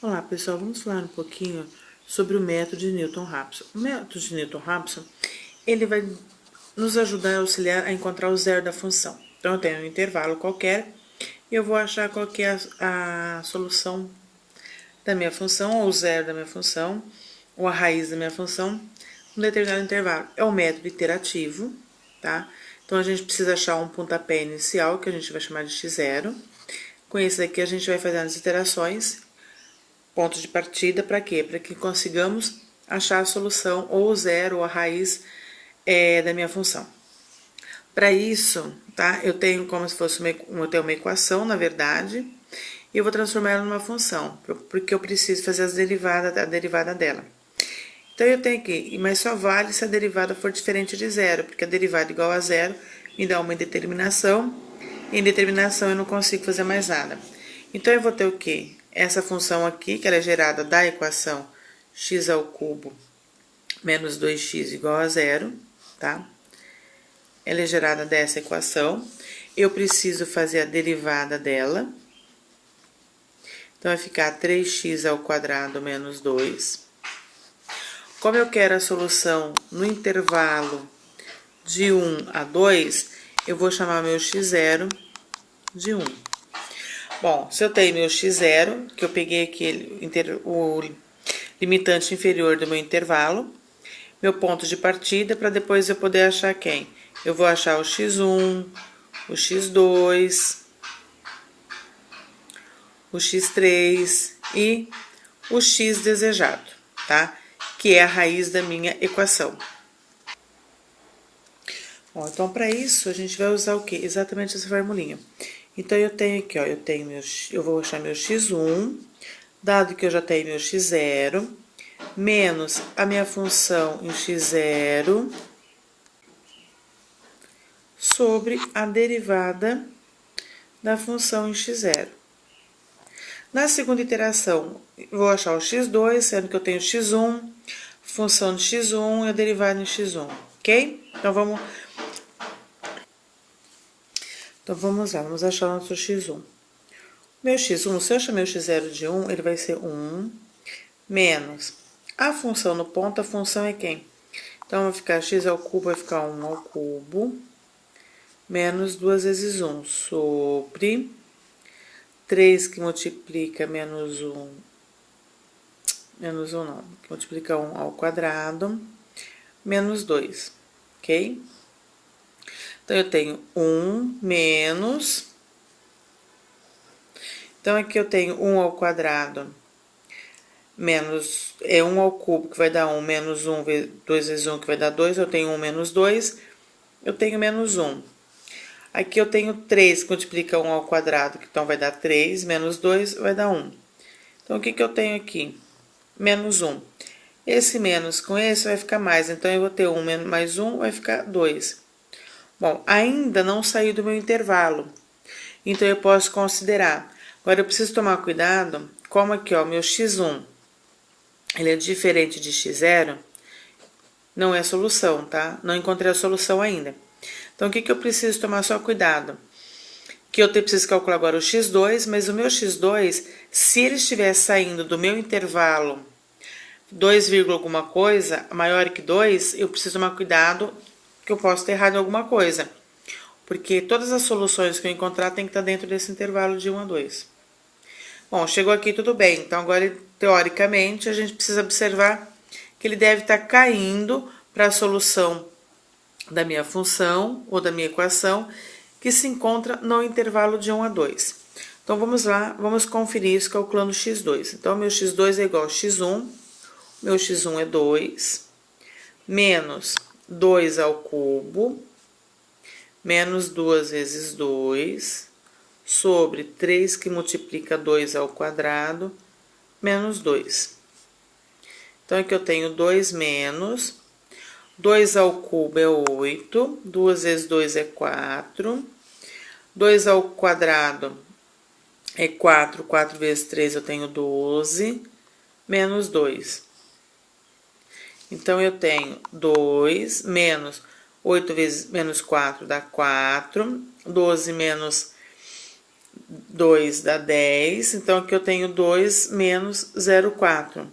Olá pessoal, vamos falar um pouquinho sobre o método de Newton-Raphson. O método de Newton-Raphson, ele vai nos ajudar a auxiliar a encontrar o zero da função. Então eu tenho um intervalo qualquer e eu vou achar qual que é a solução da minha função, ou o zero da minha função, ou a raiz da minha função, num determinado intervalo. É o método iterativo, tá? Então a gente precisa achar um pontapé inicial, que a gente vai chamar de x0. Com esse daqui a gente vai fazer as iterações, ponto de partida, para quê? Para que consigamos achar a solução, ou o zero, ou a raiz da minha função. Para isso, tá? Eu tenho como se fosse uma equação, na verdade, e eu vou transformar ela numa função, porque eu preciso fazer a derivada dela. Então, eu tenho aqui, mas só vale se a derivada for diferente de zero, porque a derivada igual a zero me dá uma indeterminação, e em determinação eu não consigo fazer mais nada. Então, eu vou ter o quê? Essa função aqui, que ela é gerada da equação x ao cubo menos 2x igual a zero, tá? Ela é gerada dessa equação. Eu preciso fazer a derivada dela. Então, vai ficar 3x ao quadrado menos 2. Como eu quero a solução no intervalo de 1 a 2, eu vou chamar meu x0 de 1. Bom, se eu tenho meu x0, que eu peguei aqui o limitante inferior do meu intervalo, meu ponto de partida, para depois eu poder achar quem? Eu vou achar o x1, o x2, o x3 e o x desejado, tá? Que é a raiz da minha equação. Bom, então, para isso, a gente vai usar o quê? Exatamente essa formulinha. Então, eu tenho aqui, ó, eu vou achar meu x1, dado que eu já tenho meu x0, menos a minha função em x0, sobre a derivada da função em x0. Na segunda iteração, vou achar o x2, sendo que eu tenho x1, função de x1 e a derivada em x1, ok? Então, vamos lá, vamos achar o nosso x1. Meu x1, se eu achar meu x0 de 1, ele vai ser 1, menos a função no ponto, a função é quem? Então, vai ficar x ao cubo, vai ficar 1 ao cubo, menos 2 vezes 1, sobre 3 que multiplica menos 1, não, que multiplica 1 ao quadrado, menos 2, ok? Então, eu tenho 1 menos... Então, aqui eu tenho 1 ao quadrado, menos 1 ao cubo, que vai dar 1, menos 1, 2 vezes 1, que vai dar 2, eu tenho 1 menos 2, eu tenho menos 1. Aqui eu tenho 3, que multiplica 1 ao quadrado, então vai dar 3, menos 2 vai dar 1. Então, o que eu tenho aqui? Menos 1. Esse menos com esse vai ficar mais, então eu vou ter 1 mais 1, vai ficar 2. Bom, ainda não saiu do meu intervalo, então eu posso considerar. Agora, eu preciso tomar cuidado, como aqui, ó, meu x1, ele é diferente de x0, não é solução, tá? Não encontrei a solução ainda. Então, o que eu preciso tomar só cuidado? Que eu preciso calcular agora o x2, mas o meu x2, se ele estiver saindo do meu intervalo 2, alguma coisa, maior que 2, eu preciso tomar cuidado que eu posso ter errado em alguma coisa. Porque todas as soluções que eu encontrar tem que estar dentro desse intervalo de 1 a 2. Bom, chegou aqui tudo bem. Então, agora, teoricamente, a gente precisa observar que ele deve estar caindo para a solução da minha função ou da minha equação, que se encontra no intervalo de 1 a 2. Então, vamos lá, vamos conferir isso calculando x2. Então, meu x2 é igual a x1, meu x1 é 2, menos 2 ao cubo, menos 2 vezes 2, sobre 3 que multiplica 2 ao quadrado, menos 2. Então, aqui eu tenho 2 menos, 2 ao cubo é 8, 2 vezes 2 é 4, 2 ao quadrado é 4, 4 vezes 3 eu tenho 12, menos 2. Então, eu tenho 2 menos 8 vezes menos 4 dá 4, 12 menos 2 dá 10, então aqui eu tenho 2 menos 0,4.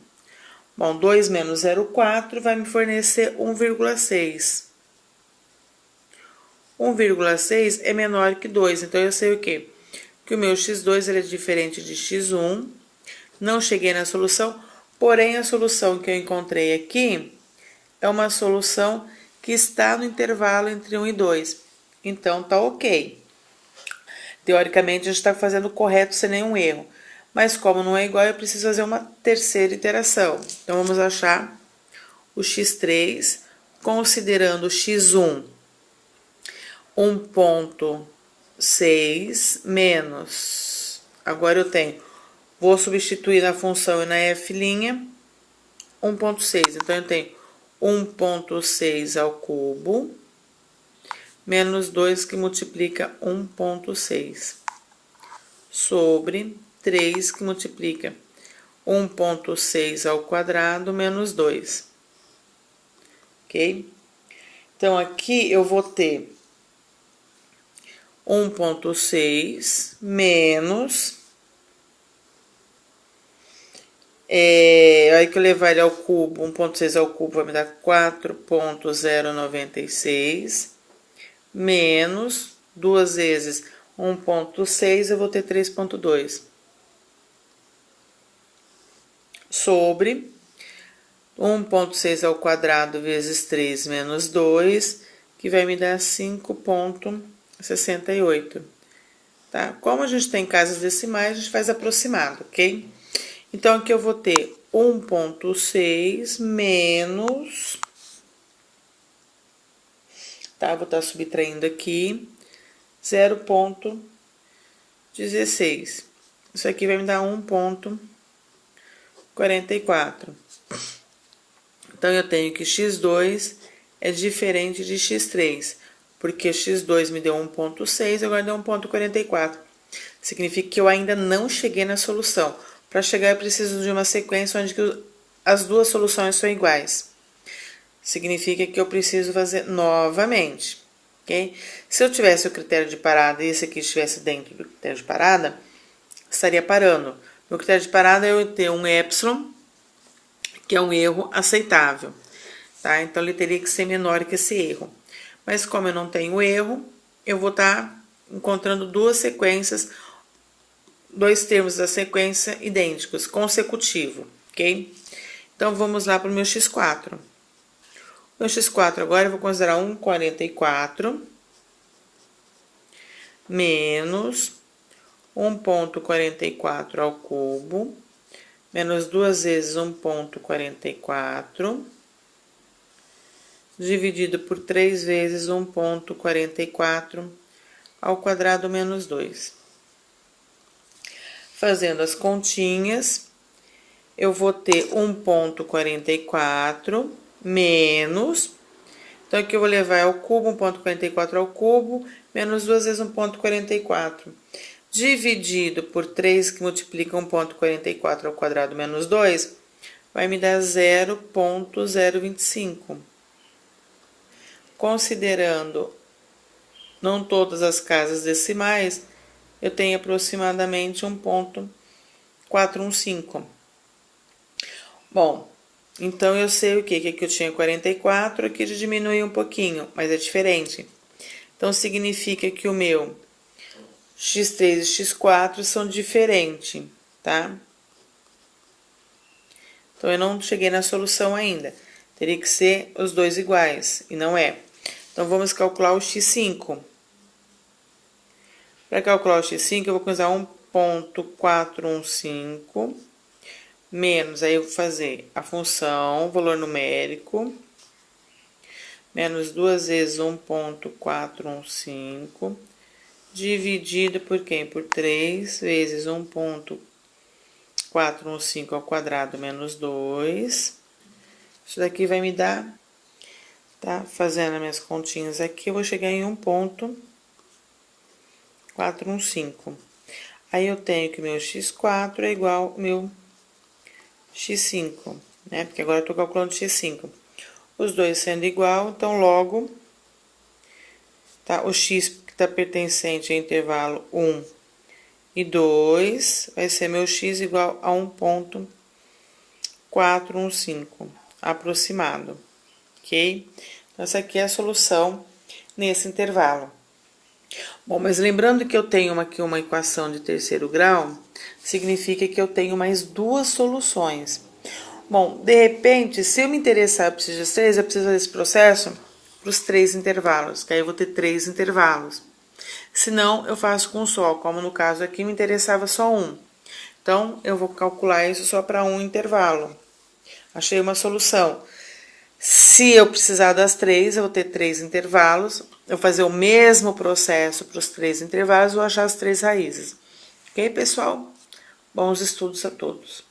Bom, 2 menos 0,4 vai me fornecer 1,6. 1,6 é menor que 2, então eu sei o quê? Que o meu x2 ele é diferente de x1. Não cheguei na solução, porém a solução que eu encontrei aqui é uma solução que está no intervalo entre 1 e 2. Então, tá ok. Teoricamente, a gente está fazendo o correto sem nenhum erro. Mas como não é igual, eu preciso fazer uma terceira iteração. Então, vamos achar o x3, considerando o x1 1,6 menos. Agora eu tenho, vou substituir na função e na f', 1,6. Então, eu tenho 1,6 ao cubo, menos 2 que multiplica 1,6, sobre 3 que multiplica 1,6 ao quadrado, menos 2. Ok? Então, aqui eu vou ter 1,6 menos... aí que eu levar ele ao cubo, 1,6 ao cubo vai me dar 4,096, menos 2 vezes 1,6, eu vou ter 3,2. Sobre 1,6 ao quadrado vezes 3 menos 2, que vai me dar 5,68. Tá? Como a gente tem casas decimais, a gente faz aproximado, ok? Então, aqui eu vou ter 1,6 menos... Tá? Vou estar subtraindo aqui 0,16. Isso aqui vai me dar 1,44. Então, eu tenho que x2 é diferente de x3, porque x2 me deu 1,6, agora deu 1,44. Significa que eu ainda não cheguei na solução. Para chegar, eu preciso de uma sequência onde as duas soluções são iguais. Significa que eu preciso fazer novamente, ok? Se eu tivesse o critério de parada e esse aqui estivesse dentro do critério de parada, estaria parando. No critério de parada, eu tenho um epsilon, que é um erro aceitável, tá? Então, ele teria que ser menor que esse erro. Mas como eu não tenho erro, eu vou estar encontrando duas sequências, dois termos da sequência idênticos, consecutivo, ok? Então, vamos lá para o meu x4. Meu x4 agora eu vou considerar 1,44 menos 1,44 ao cubo, menos 2 vezes 1,44, dividido por 3 vezes 1,44 ao quadrado menos 2. Fazendo as continhas, eu vou ter 1,44 menos... Então, aqui eu vou levar ao cubo, 1,44 ao cubo, menos 2 vezes 1,44. Dividido por 3, que multiplica 1,44 ao quadrado menos 2, vai me dar 0,025. Considerando não todas as casas decimais, eu tenho aproximadamente 1,415. Bom, então eu sei o quê? Que aqui eu tinha 44, aqui já diminui um pouquinho, mas é diferente. Então, significa que o meu x3 e x4 são diferentes, tá? Então, eu não cheguei na solução ainda. Teria que ser os dois iguais, e não é. Então, vamos calcular o x5. Para calcular o x5, eu vou usar 1,415 menos, aí eu vou fazer a função, valor numérico, menos 2 vezes 1,415, dividido por quem? Por 3 vezes 1,415 ao quadrado menos 2. Isso daqui vai me dar, tá? Fazendo as minhas continhas aqui, eu vou chegar em 1,415. Aí, eu tenho que meu x4 é igual ao meu x5, né? Porque agora eu tô calculando x5. Os dois sendo igual, então, logo, tá? O x que tá pertencente ao intervalo 1 e 2 vai ser meu x igual a 1,415, aproximado, ok? Então, essa aqui é a solução nesse intervalo. Bom, mas lembrando que eu tenho aqui uma equação de terceiro grau, significa que eu tenho mais duas soluções. Bom, de repente, se eu me interessar por esses três, eu preciso fazer esse processo para os 3 intervalos, que aí eu vou ter 3 intervalos. Se não, eu faço com um só, como no caso aqui me interessava só um. Então, eu vou calcular isso só para um intervalo. Achei uma solução. Se eu precisar das 3, eu vou ter 3 intervalos. Eu vou fazer o mesmo processo para os 3 intervalos, vou achar as 3 raízes. Ok, pessoal? Bons estudos a todos.